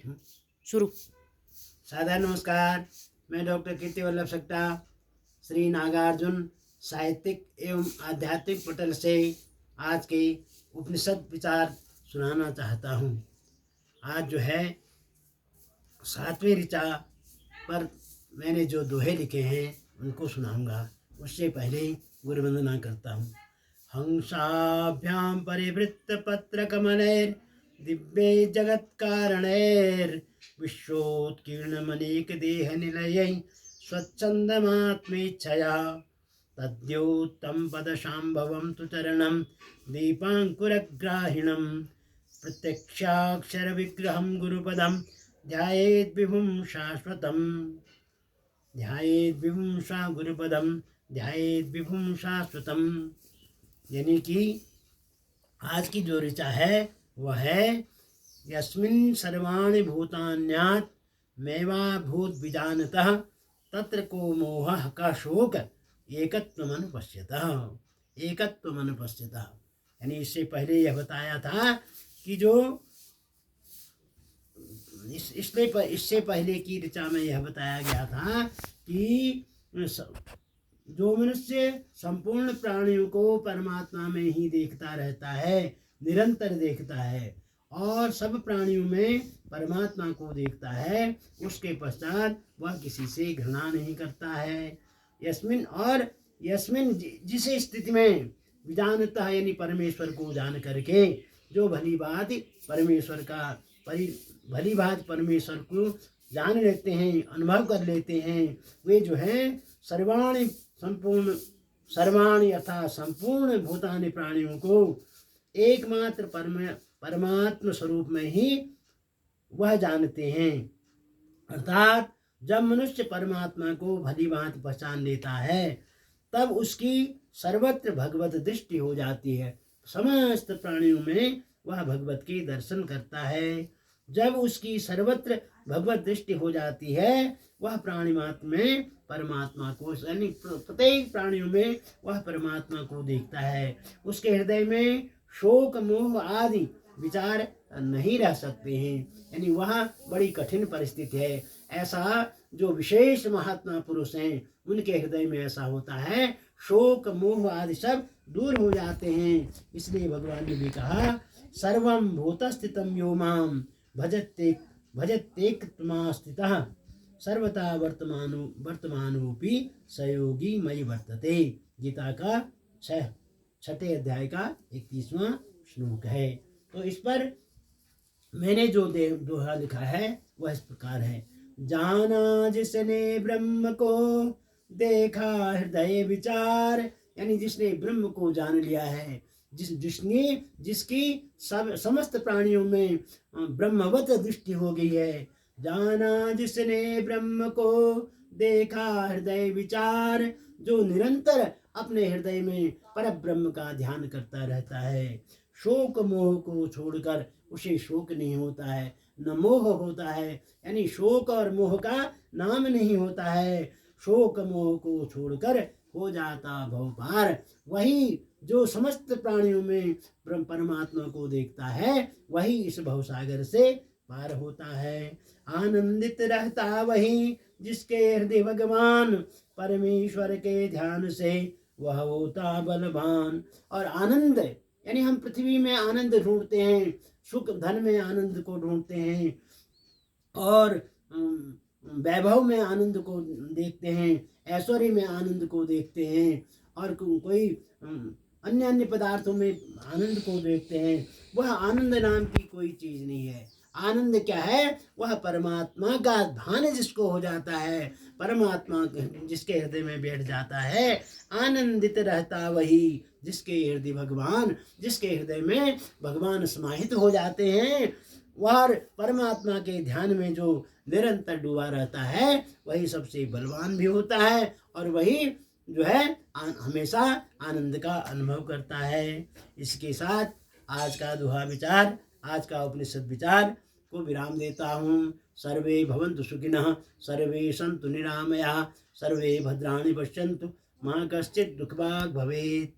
शुरू। सादर नमस्कार। मैं डॉक्टर कीर्ति वल्लभ सक्ता श्री नागार्जुन साहित्यिक एवं आध्यात्मिक पटल से आज के उपनिषद विचार सुनाना चाहता हूँ। आज जो है 7वें ऋचा पर मैंने जो दोहे लिखे हैं उनको सुनाऊंगा। उससे पहले गुरु वंदना करता हूँ। हंसाभ्याम परिवृत्त पत्र कमलैर दिव्ये जगत्कारणैर विश्वोत्कीर्णमनेक देह निलयै स्वच्छन्दमात्मेच्छया तद्योत्तम पदशाम्भवं तु चरणं दीपाङ्कुरग्राहिणं प्रत्यक्षाक्षरविग्रहं गुरुपदं ध्यायेद्विभुं शाश्वतं ध्यायेद्विभुं सा गुरुपदं ध्यायेद्विभुं शाश्वतं। यानी कि आज की जो ऋचा है वह है यस्मिन् सर्वाणि भूतान्यात् मैवा भूत विजानतः तत्र को मोहः का शोक एकत्वमनुपश्यतः एकत्वमनुपश्यतः। यानी इससे पहले यह बताया था कि जो इससे पहले की ऋचा में यह बताया गया था कि जो मनुष्य संपूर्ण प्राणियों को परमात्मा में ही देखता रहता है, निरंतर देखता है और सब प्राणियों में परमात्मा को देखता है, उसके पश्चात वह किसी से घृणा नहीं करता है। यस्मिन जिस स्थिति में विजानता यानी परमेश्वर को जान करके जो भली बात परमेश्वर को जान लेते हैं, अनुभव कर लेते हैं, वे जो हैं सर्वाणि अर्थात संपूर्ण भूतानि प्राणियों को एकमात्र परमात्म स्वरूप में ही वह जानते हैं। अर्थात जब मनुष्य परमात्मा को भली भांति पहचान लेता है तब उसकी सर्वत्र भगवत दृष्टि हो जाती है। समस्त प्राणियों में वह भगवत के दर्शन करता है। जब उसकी सर्वत्र भगवत दृष्टि हो जाती है वह प्राणी मात्र में परमात्मा को यानी प्रत्येक प्राणियों में वह परमात्मा को देखता है। उसके हृदय में शोक मोह आदि विचार नहीं रह सकते हैं। यानी वह बड़ी कठिन परिस्थिति है। ऐसा जो विशेष महात्मा पुरुष हैं उनके हृदय में ऐसा होता है, शोक मोह आदि सब दूर हो जाते हैं। इसलिए भगवान ने भी कहा सर्वं भूतस्थितं यो मां भजत्येकत्वमास्थितः सर्वथा वर्तमानोपि सयोगी मयि वर्तते। गीता का 6ठे अध्याय का 31वां श्लोक है। तो इस पर मैंने जो दोहा लिखा है वह इस प्रकार है। जाना जिसने ब्रह्म को देखा हृदय विचार, यानी जिसने ब्रह्म को जान लिया है, जिसकी समस्त प्राणियों में ब्रह्मवत दृष्टि हो गई है। जाना जिसने ब्रह्म को देखा हृदय विचार, जो निरंतर अपने हृदय में पर ब्रह्म का ध्यान करता रहता है। शोक मोह को छोड़कर उसे शोक नहीं होता है, न मोह होता है, यानी शोक और मोह का नाम नहीं होता है। शोक मोह को छोड़कर हो जाता भव पार। वही जो समस्त प्राणियों में परमात्मा को देखता है वही इस भवसागर से पार होता है। आनंदित रहता वही जिसके हृदय भगवान, परमेश्वर के ध्यान से वह होता बलवान। और आनंद यानी हम पृथ्वी में आनंद ढूंढते हैं, सुख धन में आनंद को ढूंढते हैं और वैभव में आनंद को देखते हैं, ऐश्वर्य में आनंद को देखते हैं और कोई अन्य पदार्थों में आनंद को देखते हैं। वह आनंद नाम की कोई चीज नहीं है। आनंद क्या है? वह परमात्मा का ध्यान जिसको हो जाता है, परमात्मा जिसके हृदय में बैठ जाता है, आनंदित रहता वही जिसके हृदय भगवान, जिसके हृदय में भगवान समाहित हो जाते हैं। वह परमात्मा के ध्यान में जो निरंतर डूबा रहता है वही सबसे बलवान भी होता है और वही जो है हमेशा आनंद का अनुभव करता है। इसके साथ आज का दोहा विचार, आज का उपनिषद विचार को विराम देता हूँ। सर्वे भवन्तु सुखिनः, सर्वे सन्तु निरामयाः, सर्वे भद्राणि पश्यन्तु, मा कश्चित् दुःखभाग् भवेत्।